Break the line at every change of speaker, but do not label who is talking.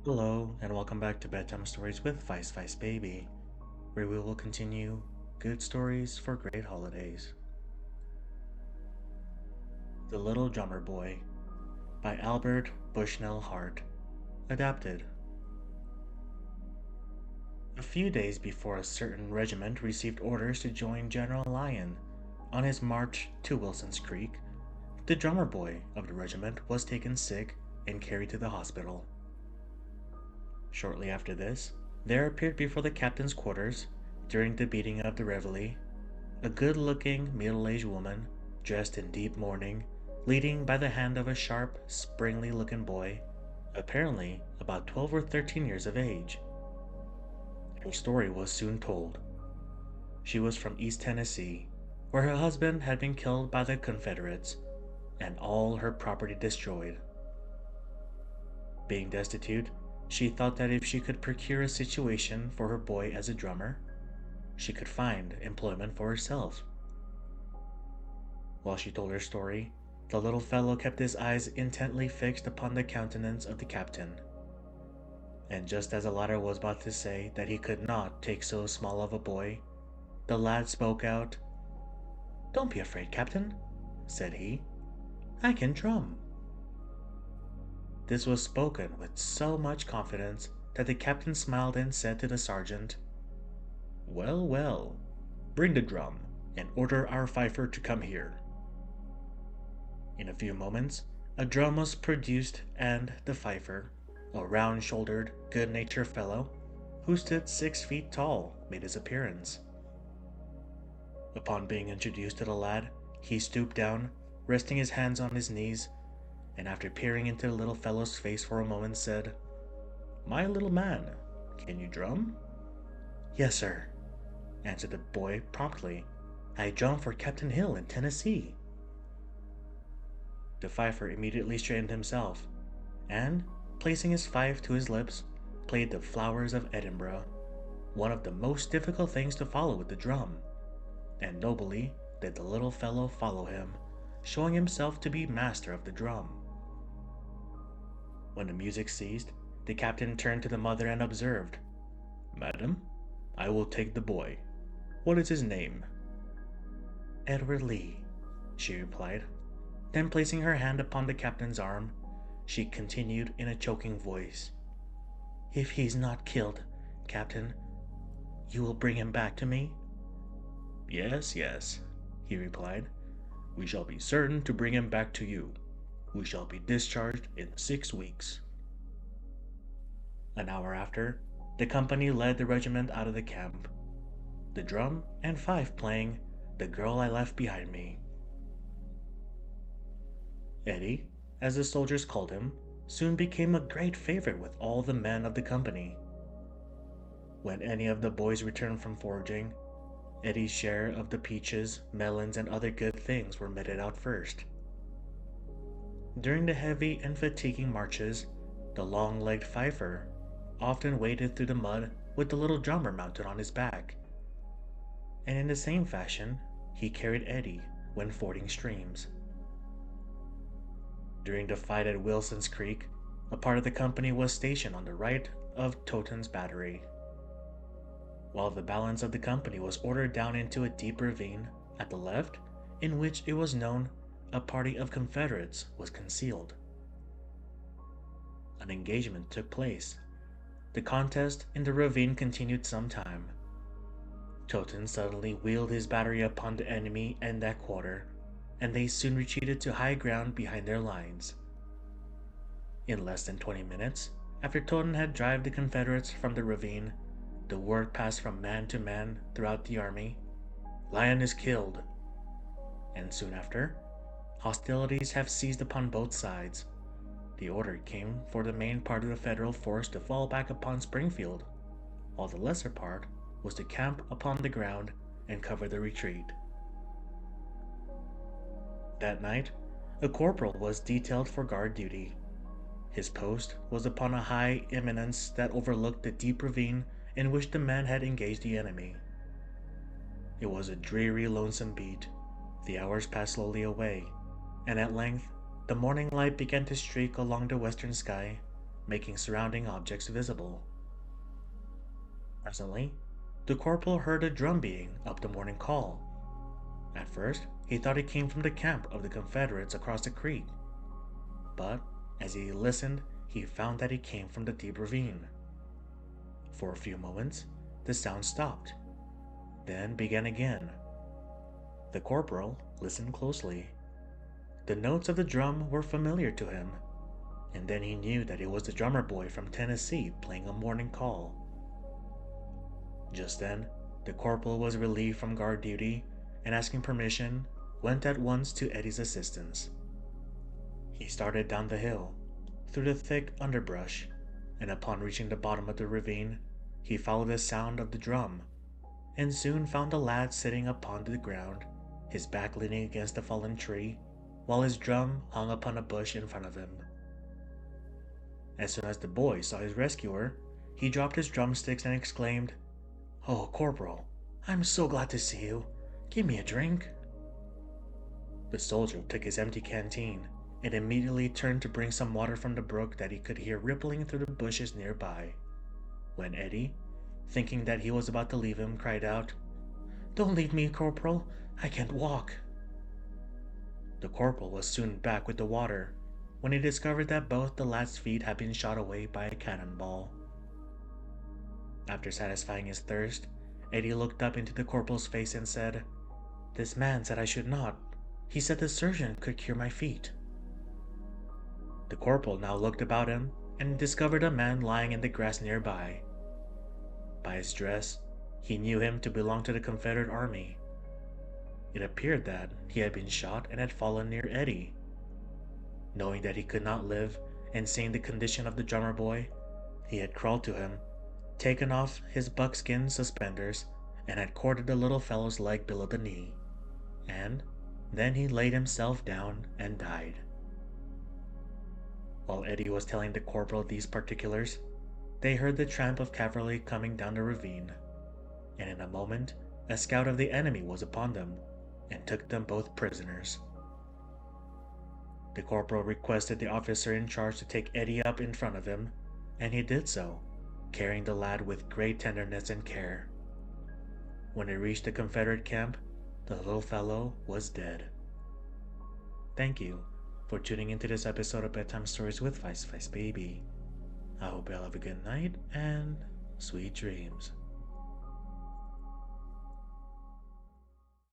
Hello, and welcome back to Bedtime Stories with Vice Vice Baby, where we will continue good stories for great holidays. The Little Drummer Boy by Albert Bushnell Hart. Adapted. A few days before a certain regiment received orders to join General Lyon on his march to Wilson's Creek, the drummer boy of the regiment was taken sick and carried to the hospital. Shortly after this, there appeared before the captain's quarters, during the beating of the reveille, a good-looking, middle-aged woman, dressed in deep mourning, leading by the hand of a sharp, springly-looking boy, apparently about 12 or 13 years of age. Her story was soon told. She was from East Tennessee, where her husband had been killed by the Confederates, and all her property destroyed. Being destitute, she thought that if she could procure a situation for her boy as a drummer, she could find employment for herself. While she told her story, the little fellow kept his eyes intently fixed upon the countenance of the captain. And just as the latter was about to say that he could not take so small of a boy, the lad spoke out. "Don't be afraid, Captain," said he. "I can drum." This was spoken with so much confidence that the captain smiled and said to the sergeant, "Well, well, bring the drum, and order our fifer to come here." In a few moments, a drum was produced, and the fifer, a round-shouldered, good-natured fellow, who stood 6 feet tall, made his appearance. Upon being introduced to the lad, he stooped down, resting his hands on his knees, and after peering into the little fellow's face for a moment, said, "My little man, can you drum?" "Yes, sir," answered the boy promptly. "I drum for Captain Hill in Tennessee." The fifer immediately straightened himself, and, placing his fife to his lips, played the Flowers of Edinburgh, one of the most difficult things to follow with the drum, and nobly did the little fellow follow him, showing himself to be master of the drum. When the music ceased, the captain turned to the mother and observed, "Madam, I will take the boy. What is his name?" "Edward Lee," she replied. Then placing her hand upon the captain's arm, she continued in a choking voice, "If he's not killed, Captain, you will bring him back to me?" "Yes, yes," he replied. "We shall be certain to bring him back to you. We shall be discharged in 6 weeks." An hour after, the company led the regiment out of the camp, the drum and fife playing "The Girl I Left Behind Me." Eddie, as the soldiers called him, soon became a great favorite with all the men of the company. When any of the boys returned from foraging, Eddie's share of the peaches, melons, and other good things were meted out first. During the heavy and fatiguing marches, the long-legged fifer often waded through the mud with the little drummer mounted on his back, and in the same fashion he carried Eddie when fording streams. During the fight at Wilson's Creek, a part of the company was stationed on the right of Toten's battery, while the balance of the company was ordered down into a deep ravine at the left, in which it was known a party of Confederates was concealed. An engagement took place. The contest in the ravine continued some time. Toten suddenly wheeled his battery upon the enemy in that quarter, and they soon retreated to high ground behind their lines. In less than 20 minutes, after Toten had driven the Confederates from the ravine, the word passed from man to man throughout the army, "Lyon is killed," and soon after, hostilities have ceased upon both sides. The order came for the main part of the Federal force to fall back upon Springfield, while the lesser part was to camp upon the ground and cover the retreat. That night, a corporal was detailed for guard duty. His post was upon a high eminence that overlooked the deep ravine in which the men had engaged the enemy. It was a dreary, lonesome beat. The hours passed slowly away, and at length the morning light began to streak along the western sky, making surrounding objects visible. Presently, the corporal heard a drum beating up the morning call. At first, he thought it came from the camp of the Confederates across the creek, but as he listened, he found that it came from the deep ravine. For a few moments, the sound stopped, then began again. The corporal listened closely. The notes of the drum were familiar to him, and then he knew that it was the drummer boy from Tennessee playing a morning call. Just then, the corporal was relieved from guard duty and, asking permission, went at once to Eddie's assistance. He started down the hill, through the thick underbrush, and upon reaching the bottom of the ravine, he followed the sound of the drum, and soon found the lad sitting upon the ground, his back leaning against a fallen tree, while his drum hung upon a bush in front of him. As soon as the boy saw his rescuer, he dropped his drumsticks and exclaimed, "Oh, Corporal, I'm so glad to see you. Give me a drink." The soldier took his empty canteen and immediately turned to bring some water from the brook that he could hear rippling through the bushes nearby, when Eddie, thinking that he was about to leave him, cried out, "Don't leave me, Corporal. I can't walk." The corporal was soon back with the water, when he discovered that both the lad's feet had been shot away by a cannonball. After satisfying his thirst, Eddie looked up into the corporal's face and said, "This man said I should not. He said the surgeon could cure my feet." The corporal now looked about him and discovered a man lying in the grass nearby. By his dress, he knew him to belong to the Confederate Army. It appeared that he had been shot and had fallen near Eddie. Knowing that he could not live, and seeing the condition of the drummer boy, he had crawled to him, taken off his buckskin suspenders, and had corded the little fellow's leg below the knee, and then he laid himself down and died. While Eddie was telling the corporal these particulars, they heard the tramp of cavalry coming down the ravine, and in a moment a scout of the enemy was upon them, and took them both prisoners. The corporal requested the officer in charge to take Eddie up in front of him, and he did so, carrying the lad with great tenderness and care. When he reached the Confederate camp, the little fellow was dead. Thank you for tuning into this episode of Bedtime Stories with Vice Baby. I hope you all have a good night and sweet dreams.